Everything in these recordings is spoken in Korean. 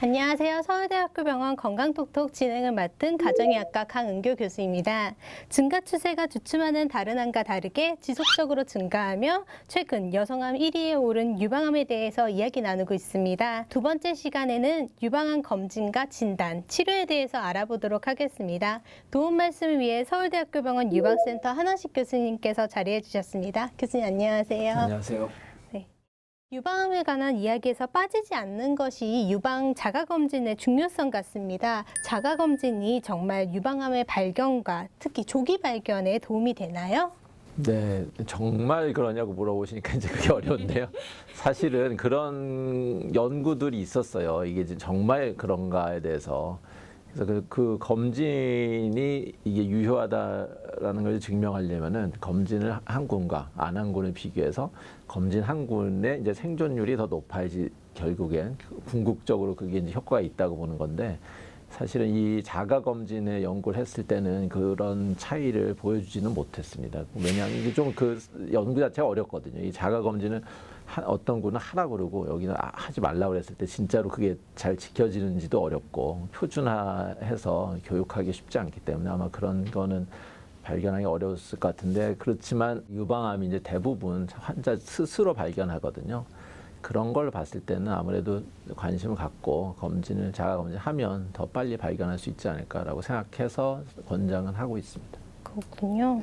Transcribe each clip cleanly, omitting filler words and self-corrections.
안녕하세요. 서울대학교 병원 건강톡톡 진행을 맡은 가정의학과 강은교 교수입니다. 증가 추세가 주춤하는 다른 암과 다르게 지속적으로 증가하며 최근 여성암 1위에 오른 유방암에 대해서 이야기 나누고 있습니다. 두 번째 시간에는 유방암 검진과 진단, 치료에 대해서 알아보도록 하겠습니다. 도움 말씀을 위해 서울대학교 병원 유방센터 한원식 교수님께서 자리해 주셨습니다. 교수님 안녕하세요. 안녕하세요. 유방암에 관한 이야기에서 빠지지 않는 것이 유방 자가검진의 중요성 같습니다. 자가검진이 정말 유방암의 발견과 특히 조기 발견에 도움이 되나요? 네, 정말 그러냐고 물어보시니까 이제 그게 어려운데요. 사실은 그런 연구들이 있었어요. 이게 이제 정말 그런가에 대해서. 그래서 그 검진이 이게 유효하다라는 걸 증명하려면은 검진을 한 군과 안 한 군을 비교해서 검진 한 군의 이제 생존율이 더 높아야지 결국엔 궁극적으로 그게 이제 효과가 있다고 보는 건데, 사실은 이 자가 검진에 연구를 했을 때는 그런 차이를 보여주지는 못했습니다. 왜냐하면 이게 좀 그 연구 자체가 어렵거든요. 이 자가 검진은 어떤 군은 하라 그러고 여기는 하지 말라 그랬을 때 진짜로 그게 잘 지켜지는지도 어렵고 표준화해서 교육하기 쉽지 않기 때문에 아마 그런 거는 발견하기 어려웠을 것 같은데, 그렇지만 유방암이 이제 대부분 환자 스스로 발견하거든요. 그런 걸 봤을 때는 아무래도 관심을 갖고 자가 검진하면 더 빨리 발견할 수 있지 않을까라고 생각해서 권장은 하고 있습니다. 그렇군요.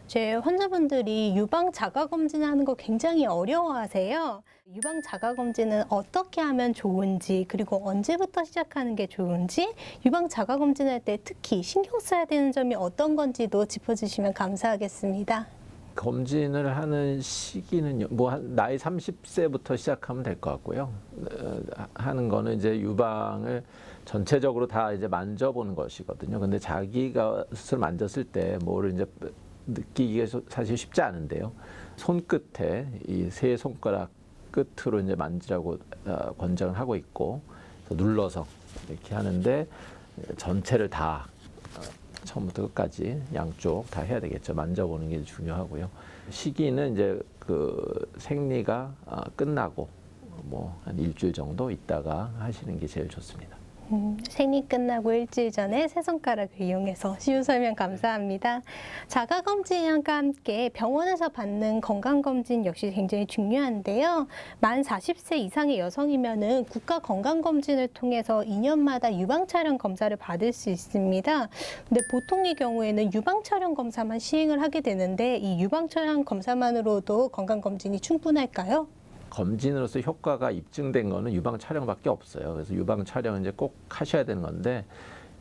제 환자분들이 유방 자가검진하는 거 굉장히 어려워하세요. 유방 자가검진은 어떻게 하면 좋은지, 그리고 언제부터 시작하는 게 좋은지, 유방 자가검진할 때 특히 신경 써야 되는 점이 어떤 건지도 짚어주시면 감사하겠습니다. 검진을 하는 시기는 나이 30세부터 시작하면 될 것 같고요. 하는 거는 이제 유방을 전체적으로 다 이제 만져보는 것이거든요. 근데 자기가 스스로 만졌을 때 뭐를 이제 느끼기가 사실 쉽지 않은데요. 손끝에 이 세 손가락 끝으로 이제 만지라고 권장을 하고 있고, 눌러서 이렇게 하는데 전체를 다 처음부터 끝까지 양쪽 다 해야 되겠죠. 만져보는 게 중요하고요. 시기는 이제 그 생리가 끝나고 뭐 한 일주일 정도 있다가 하시는 게 제일 좋습니다. 생리 끝나고 일주일 전에 세 손가락을 이용해서 쉬운 설명 감사합니다. 자가검진과 함께 병원에서 받는 건강검진 역시 굉장히 중요한데요. 만 40세 이상의 여성이면은 국가건강검진을 통해서 2년마다 유방촬영 검사를 받을 수 있습니다. 근데 보통의 경우에는 유방촬영 검사만 시행을 하게 되는데 이 유방촬영 검사만으로도 건강검진이 충분할까요? 검진으로서 효과가 입증된 거는 유방 촬영밖에 없어요. 그래서 유방 촬영 이제 꼭 하셔야 되는 건데,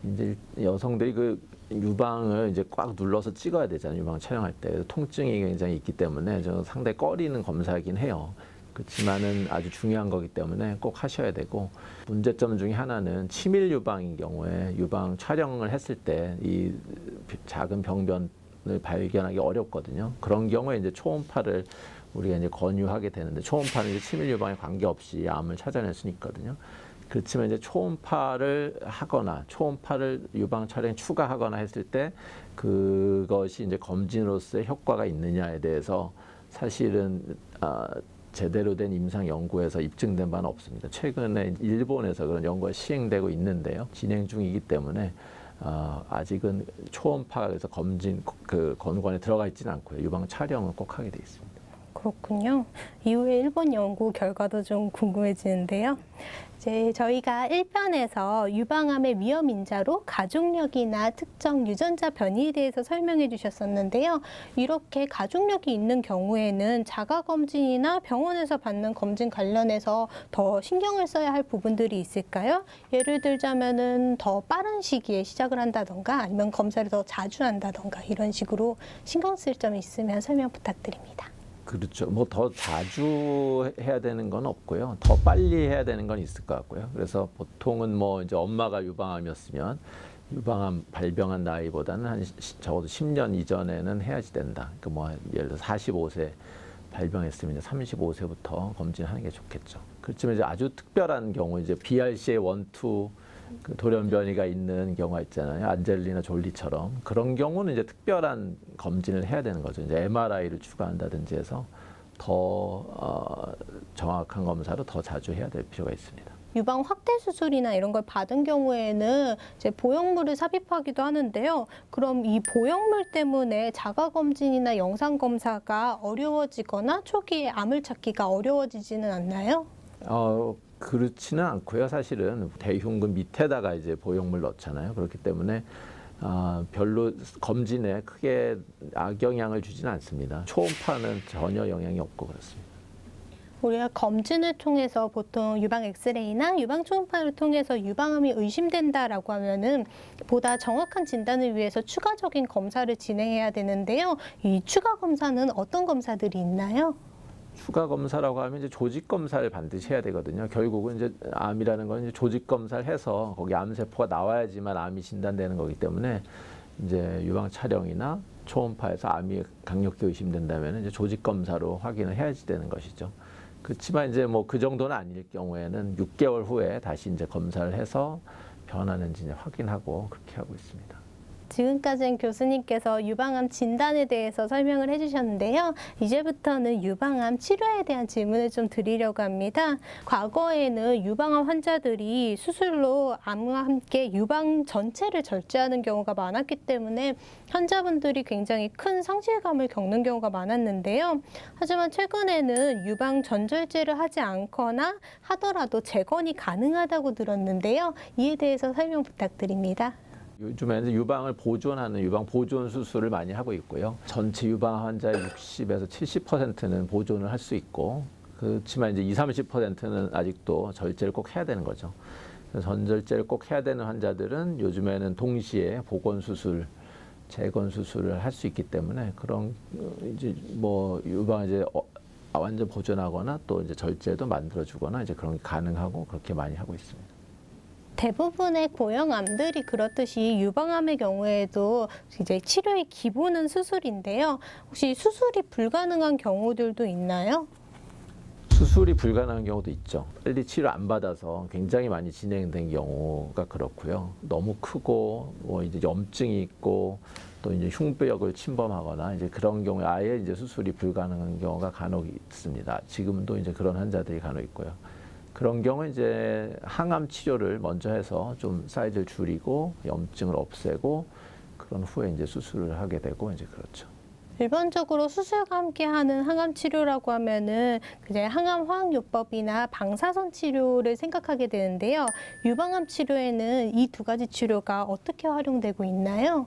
이제 여성들이 그 유방을 이제 꽉 눌러서 찍어야 되잖아요. 유방 촬영할 때. 그래서 통증이 굉장히 있기 때문에 저 상당히 꺼리는 검사이긴 해요. 그렇지만은 아주 중요한 거기 때문에 꼭 하셔야 되고, 문제점 중에 하나는 치밀 유방인 경우에 유방 촬영을 했을 때 이 작은 병변을 발견하기 어렵거든요. 그런 경우에 이제 초음파를 우리가 이제 권유하게 되는데, 초음파는 이제 치밀 유방에 관계없이 암을 찾아낼 수 있거든요. 그렇지만 이제 초음파를 하거나 초음파를 유방 촬영에 추가하거나 했을 때 그것이 이제 검진으로서의 효과가 있느냐에 대해서 사실은 제대로 된 임상 연구에서 입증된 바는 없습니다. 최근에 일본에서 그런 연구가 시행되고 있는데요. 진행 중이기 때문에 아직은 초음파가 그래서 검진 그 권고안에 들어가 있지는 않고요. 유방 촬영은 꼭 하게 돼 있습니다. 그렇군요. 이후에 일본 연구 결과도 좀 궁금해지는데요. 이제 저희가 1편에서 유방암의 위험 인자로 가족력이나 특정 유전자 변이에 대해서 설명해 주셨었는데요. 이렇게 가족력이 있는 경우에는 자가검진이나 병원에서 받는 검진 관련해서 더 신경을 써야 할 부분들이 있을까요? 예를 들자면은 더 빠른 시기에 시작을 한다던가 아니면 검사를 더 자주 한다던가 이런 식으로 신경 쓸 점이 있으면 설명 부탁드립니다. 그렇죠. 뭐 더 자주 해야 되는 건 없고요. 더 빨리 해야 되는 건 있을 것 같고요. 그래서 보통은 뭐 이제 엄마가 유방암이었으면 유방암 발병한 나이보다는 한 적어도 10년 이전에는 해야지 된다. 그러니까 뭐 예를 들어 45세 발병했으면 이제 35세부터 검진하는 게 좋겠죠. 그렇지만 이제 아주 특별한 경우, 이제 BRCA 1, 2 그 돌연변이가 있는 경우가 있잖아요. 안젤리나 졸리처럼. 그런 경우는 이제 특별한 검진을 해야 되는 거죠. 이제 MRI를 추가한다든지 해서 더 정확한 검사로 더 자주 해야 될 필요가 있습니다. 유방 확대 수술이나 이런 걸 받은 경우에는 이제 보형물을 삽입하기도 하는데요. 그럼 이 보형물 때문에 자가 검진이나 영상 검사가 어려워지거나 초기에 암을 찾기가 어려워지지는 않나요? 그렇지는 않고요. 사실은 대흉근 밑에다가 이제 보형물 넣잖아요. 그렇기 때문에 별로 검진에 크게 악영향을 주지는 않습니다. 초음파는 전혀 영향이 없고 그렇습니다. 우리가 검진을 통해서 보통 유방 엑스레이나 유방 초음파를 통해서 유방암이 의심된다라고 하면은 보다 정확한 진단을 위해서 추가적인 검사를 진행해야 되는데요. 이 추가 검사는 어떤 검사들이 있나요? 추가 검사라고 하면 이제 조직 검사를 반드시 해야 되거든요. 결국은 이제 암이라는 건 이제 조직 검사를 해서 거기 암 세포가 나와야지만 암이 진단되는 거기 때문에 이제 유방 촬영이나 초음파에서 암이 강력히 의심된다면 이제 조직 검사로 확인을 해야지 되는 것이죠. 그렇지만 이제 뭐 그 정도는 아닐 경우에는 6개월 후에 다시 이제 검사를 해서 변하는지 이제 확인하고 그렇게 하고 있습니다. 지금까지는 교수님께서 유방암 진단에 대해서 설명을 해주셨는데요. 이제부터는 유방암 치료에 대한 질문을 좀 드리려고 합니다. 과거에는 유방암 환자들이 수술로 암과 함께 유방 전체를 절제하는 경우가 많았기 때문에 환자분들이 굉장히 큰 상실감을 겪는 경우가 많았는데요. 하지만 최근에는 유방 전절제를 하지 않거나 하더라도 재건이 가능하다고 들었는데요. 이에 대해서 설명 부탁드립니다. 요즘에는 유방을 보존하는 유방 보존 수술을 많이 하고 있고요. 전체 유방 환자의 60에서 70%는 보존을 할 수 있고, 그렇지만 이제 20-30%는 아직도 절제를 꼭 해야 되는 거죠. 그래서 전절제를 꼭 해야 되는 환자들은 요즘에는 동시에 복원 수술, 재건 수술을 할 수 있기 때문에 그런 이제 뭐 유방 이제 완전 보존하거나 또 이제 절제도 만들어주거나 이제 그런 게 가능하고 그렇게 많이 하고 있습니다. 대부분의 고형암들이 그렇듯이 유방암의 경우에도 이제 치료의 기본은 수술인데요. 혹시 수술이 불가능한 경우들도 있나요? 수술이 불가능한 경우도 있죠. 빨리 치료 안 받아서 굉장히 많이 진행된 경우가 그렇고요. 너무 크고 뭐 이제 염증이 있고 또 이제 흉부역을 침범하거나 이제 그런 경우에 아예 이제 수술이 불가능한 경우가 간혹 있습니다. 지금도 이제 그런 환자들이 간혹 있고요. 그런 경우 이제 항암 치료를 먼저 해서 좀 사이즈를 줄이고 염증을 없애고 그런 후에 이제 수술을 하게 되고 이제 그렇죠. 일반적으로 수술과 함께 하는 항암 치료라고 하면은 그냥 항암 화학요법이나 방사선 치료를 생각하게 되는데요. 유방암 치료에는 이 두 가지 치료가 어떻게 활용되고 있나요?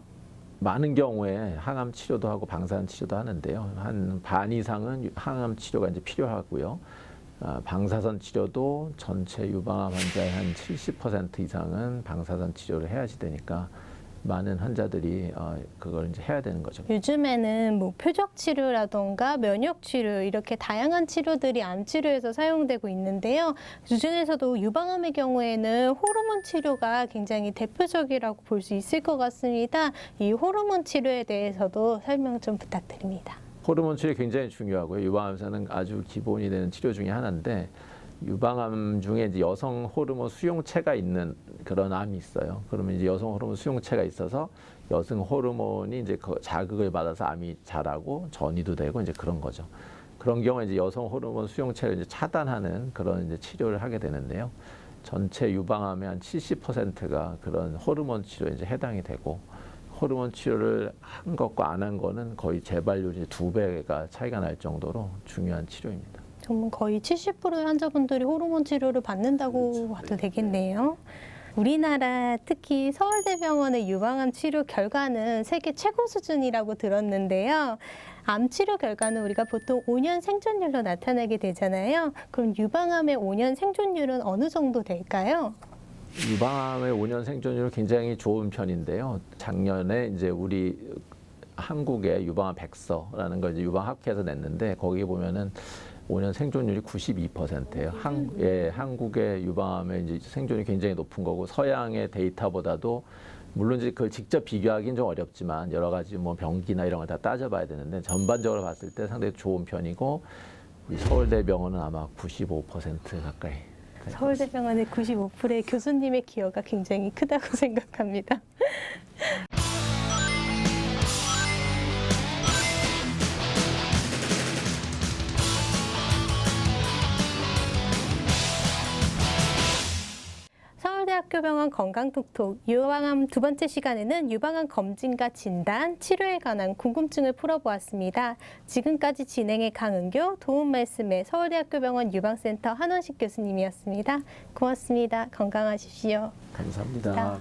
많은 경우에 항암 치료도 하고 방사선 치료도 하는데요. 한 반 이상은 항암 치료가 이제 필요하고요. 방사선 치료도 전체 유방암 환자의 한 70% 이상은 방사선 치료를 해야지 되니까 많은 환자들이 그걸 이제 해야 되는 거죠. 요즘에는 뭐 표적 치료라던가 면역 치료 이렇게 다양한 치료들이 암 치료에서 사용되고 있는데요. 그중에서도 유방암의 경우에는 호르몬 치료가 굉장히 대표적이라고 볼 수 있을 것 같습니다. 이 호르몬 치료에 대해서도 설명 좀 부탁드립니다. 호르몬 치료 굉장히 중요하고요. 유방암에서는 아주 기본이 되는 치료 중에 하나인데 유방암 중에 이제 여성 호르몬 수용체가 있는 그런 암이 있어요. 그러면 이제 여성 호르몬 수용체가 있어서 여성 호르몬이 이제 그 자극을 받아서 암이 자라고 전이도 되고 이제 그런 거죠. 그런 경우에 이제 여성 호르몬 수용체를 이제 차단하는 그런 이제 치료를 하게 되는데요. 전체 유방암의 한 70%가 그런 호르몬 치료에 이제 해당이 되고 호르몬 치료를 한 것과 안 한 거는 거의 재발률이 2배가 차이가 날 정도로 중요한 치료입니다. 정말 거의 70%의 환자분들이 호르몬 치료를 받는다고 봐도 되겠네요. 우리나라 특히 서울대병원의 유방암 치료 결과는 세계 최고 수준이라고 들었는데요. 암 치료 결과는 우리가 보통 5년 생존율로 나타나게 되잖아요. 그럼 유방암의 5년 생존율은 어느 정도 될까요? 유방암의 5년 생존율은 굉장히 좋은 편인데요. 작년에 이제 우리 한국의 유방암 백서라는 걸 이제 유방학회에서 냈는데 거기 보면은 5년 생존율이 92%예요. 한국의 유방암의 이제 생존이 굉장히 높은 거고 서양의 데이터보다도 물론 이제 그걸 직접 비교하기는 좀 어렵지만 여러 가지 뭐 병기나 이런 걸 다 따져봐야 되는데 전반적으로 봤을 때 상당히 좋은 편이고 우리 서울대병원은 아마 95% 가까이. 서울대병원의 95%의 교수님의 기여가 굉장히 크다고 생각합니다. 서울대학교병원 건강톡톡 유방암 두 번째 시간에는 유방암 검진과 진단, 치료에 관한 궁금증을 풀어보았습니다. 지금까지 진행의 강은교, 도움 말씀의 서울대학교병원 유방센터 한원식 교수님이었습니다. 고맙습니다. 건강하십시오. 감사합니다.